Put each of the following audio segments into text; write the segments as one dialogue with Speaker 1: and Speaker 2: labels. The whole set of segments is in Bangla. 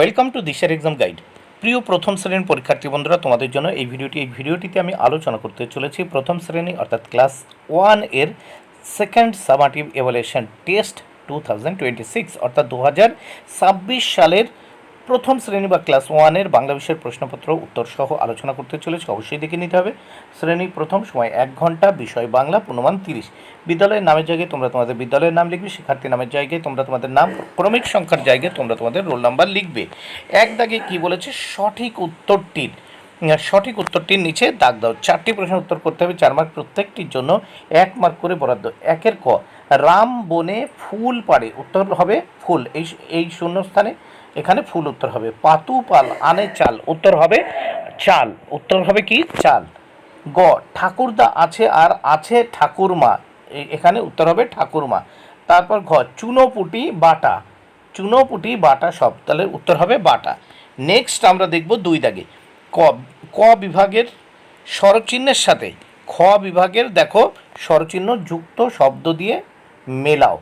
Speaker 1: ওয়েলকাম টু দিশার এক্সাম গাইড। প্রিয় প্রথম শ্রেণীর পরীক্ষার্থী বন্ধুরা, তোমাদের জন্য এই ভিডিওটিতে আমি আলোচনা করতে চলেছি প্রথম শ্রেণী অর্থাৎ ক্লাস 1 এর সেকেন্ড সামাটিভ এভালুয়েশন টেস্ট 2026 অর্থাৎ 2026 সালের প্রথম শ্রেণী বা ক্লাস 1 এর বাংলা বিষয়ের প্রশ্নপত্র উত্তর সহ আলোচনা করতে চলেছে। অবশ্যই দেখে নিতে হবে। শ্রেণী প্রথম, সময় 1 ঘন্টা, বিষয় বাংলা, পূর্ণমান 30। বিদ্যালয়ের নামের জায়গায় তোমরা তোমাদের বিদ্যালয়ের নাম লিখবে, শিক্ষার্থী নামের জায়গায় তোমরা তোমাদের নাম, ক্রমিক সংখ্যার জায়গায় তোমরা তোমাদের রোল নাম্বার লিখবে। এক দাগে কি বলেছে, সঠিক উত্তরটির নিচে দাগ দাও। 4টি প্রশ্নের উত্তর করতে হবে, 4 মার্ক প্রত্যেকটির জন্য 1 মার্ক করে বরাদ্দ। 1-এর ক, রাম বনে ফুল পাড়ে, উত্তর হবে ফুল। এই শূন্যস্থানে এখানে ফুল উত্তর হবে। পাতু পাল আনে চাল, উত্তর হবে চাল। উত্তর হবে কি চাল। গ, ঠাকুরদা আছে আর আছে ঠাকুরমা, এখানে উত্তর হবে ঠাকুরমা। তারপর ঘ, চুনোপুটি বাটা সব, তাহলে উত্তর হবে বাটা। নেক্সট আমরা দেখব 2 দাগে। ক বিভাগের স্বরচিহ্নের সাথে খ বিভাগের দেখো স্বরচিহ্ন যুক্ত শব্দ দিয়ে মেলাও।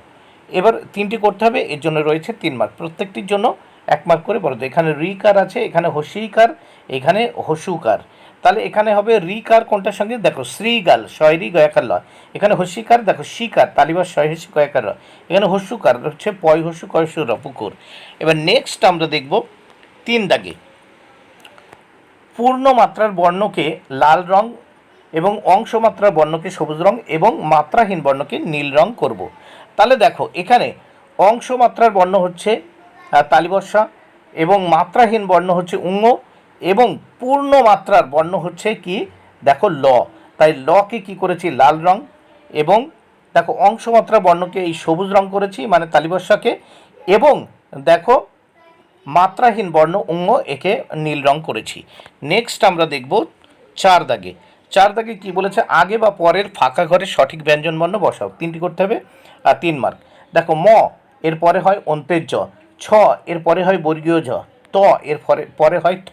Speaker 1: এবার 3টি করতে হবে, এর জন্য রয়েছে 3 মার্ক, প্রত্যেকটির জন্য 1 মার্ক করে বরাদ্দ। এখানে রিকার আছে, এখানে হসিকার, এখানে হসুকার। তাহলে এখানে হবে রিকার কোনটার সঙ্গে, দেখো শ্রীগাল শয়রি গয়াকার ল। এখানে হসিকার, দেখো শিকার তালিবার শয় হসি গয়াকার ল। এখানে হসুকার হচ্ছে পয় হসু কয়সু র, পুকুর। এবার নেক্সট আমরা দেখব 3 দাগে। পূর্ণ মাত্রার বর্ণকে লাল রং এবং অংশমাত্রার বর্ণকে সবুজ রং এবং মাত্রাহীন বর্ণকে নীল রং করব। তাহলে দেখো এখানে অংশমাত্রার বর্ণ হচ্ছে তালিবর্ষা এবং মাত্রাহীন বর্ণ হচ্ছে উঙ্গ এবং পূর্ণ মাত্রার বর্ণ হচ্ছে কি, দেখো ল। তাই লকে কি করেছি লাল রং এবং দেখো অংশমাত্রা বর্ণকে এই সবুজ রং করেছি মানে তালিবর্ষাকে, এবং দেখো মাত্রাহীন বর্ণ উঙ্গ একে নীল রং করেছি। নেক্সট আমরা দেখব 4 দাগে। 4 দাগে কি বলেছে, আগে বা পরের ফাঁকা ঘরে সঠিক ব্যঞ্জন বর্ণ বসাও। 3টি করতে হবে আর 3 মার্ক। দেখো ম এর পরে হয় অন্ত্যের জ, ছ এর পরে হয় বর্গীয় জ, ত এর পরে হয় থ।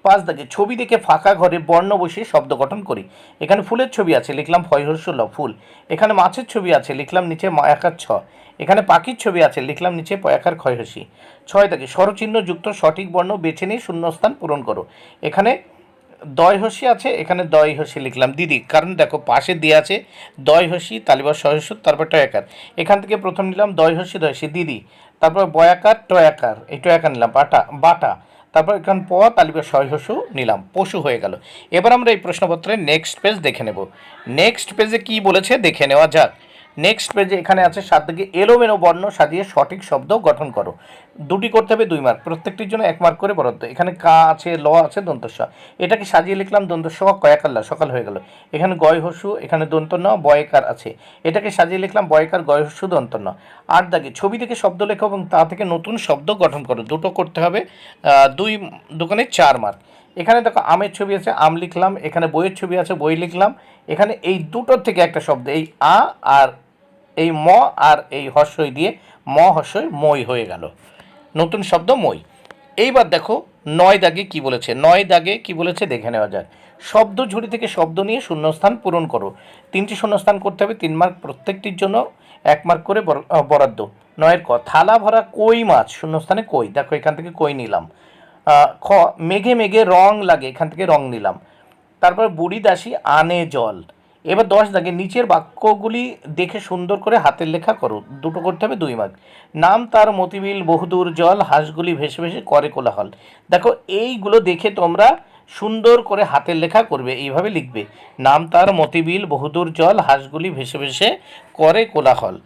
Speaker 1: 5 দাগে ছবি দেখে ফাঁকা ঘরে বর্ণ বসিয়ে শব্দ গঠন করি। এখানে ফুলের ছবি আছে, লিখলাম ফয় হর্ষ ল ফুল। এখানে মাছের ছবি আছে, লিখলাম নিচে মায়াকার ছ। এখানে পাখির ছবি আছে, লিখলাম নিচে পয়াকার ক্ষয় হসি। 6 দাগে স্বরচিহ্ন যুক্ত সঠিক বর্ণ বেছে নিয়ে শূন্যস্থান পূরণ করো। এখানে দয় হসি আছে, এখানে দয় হসি লিখলাম দিদি, কারণ দেখো পাশে দিয়ে আছে দয় হসি তালিবার সহস্য, তারপর টয়াকার। এখান থেকে প্রথম নিলাম দয় হসি দিদি, তারপর বয়াকার টয়াকার, এই টয়াকার নিলাম বাটা, তারপর এখান প তালিবার সহস্য নিলাম, পশু হয়ে গেল। এবার আমরা এই প্রশ্নপত্রের নেক্সট পেজ দেখে নেব। নেক্সট পেজে কি বলেছে দেখে নেওয়া যাক। নেক্সট পেজে এখানে আছে 7 দিকে এলোমেলো বর্ণ সাজিয়ে সঠিক শব্দ গঠন করো। 2টি করতে হবে, 2 মার্ক, প্রত্যেকটির জন্য 1 মার্ক করে বরাদ্দ। এখানে কা আছে, ল আছে, দন্তস্ব, এটাকে সাজিয়ে লিখলাম দন্তস্ব কয়াকাল্লা, সকাল হয়ে গেল। এখানে গয় হসু, এখানে দন্ত ন, বয়কার আছে, এটাকে সাজিয়ে লিখলাম বয়কার গয় হসু দন্ত ন। 8 দাগে ছবি দেখে শব্দ লেখো এবং তা থেকে নতুন শব্দ গঠন করো। 2টো করতে হবে, 2 দোকানে 4 মার্ক। এখানে দেখো আমের ছবি আছে, আম লিখলাম, এখানে বইয়ের ছবি আছে, বই লিখলাম। এখানে এই দুটোর থেকে একটা শব্দ, এই আ আর এই ম আর এই হর্ষই দিয়ে ম হর্ষই মই হয়ে গেল, নতুন শব্দ মই। এইবার দেখো 9 দাগে কি বলেছে, 9 দাগে কি বলেছে দেখে নেওয়া যায়। শব্দ ঝুড়ি থেকে শব্দ নিয়ে শূন্যস্থান পূরণ করো। 3টি শূন্যস্থান করতে হবে, 3 মার্ক, প্রত্যেকটির জন্য 1 মার্ক করে বরাদ্দ। 9-এর ক, থালা ভরা কই মাছ, শূন্যস্থানে কই, দেখো এখান থেকে কই নিলাম। খ, মেঘে মেঘে রং লাগে, এখান থেকে রং নিলাম। তারপর বুড়ি দাসী আনে জল। এবার 10 দাগে নিচের বাক্যগুলি দেখে সুন্দর করে হাতের লেখা করো। 2টো করতে হবে, 2 মার্ক। নাম তার মতিবিল বহুদূর জল, হাঁসগুলি ভেসে ভেসে করে কোলাহল। দেখো এইগুলো দেখে তোমরা সুন্দর করে হাতের লেখা করবে, এইভাবে লিখবে, নাম তার মতিবিল বহুদূর জল, হাঁসগুলি ভেসে ভেসে করে কোলাহল।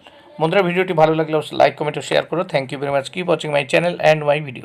Speaker 1: বন্ধুরা, ভিডিওটি ভালো লাগলে লাইক কমেন্ট ও শেয়ার করো। Thank you very much. Keep watching my channel and my video.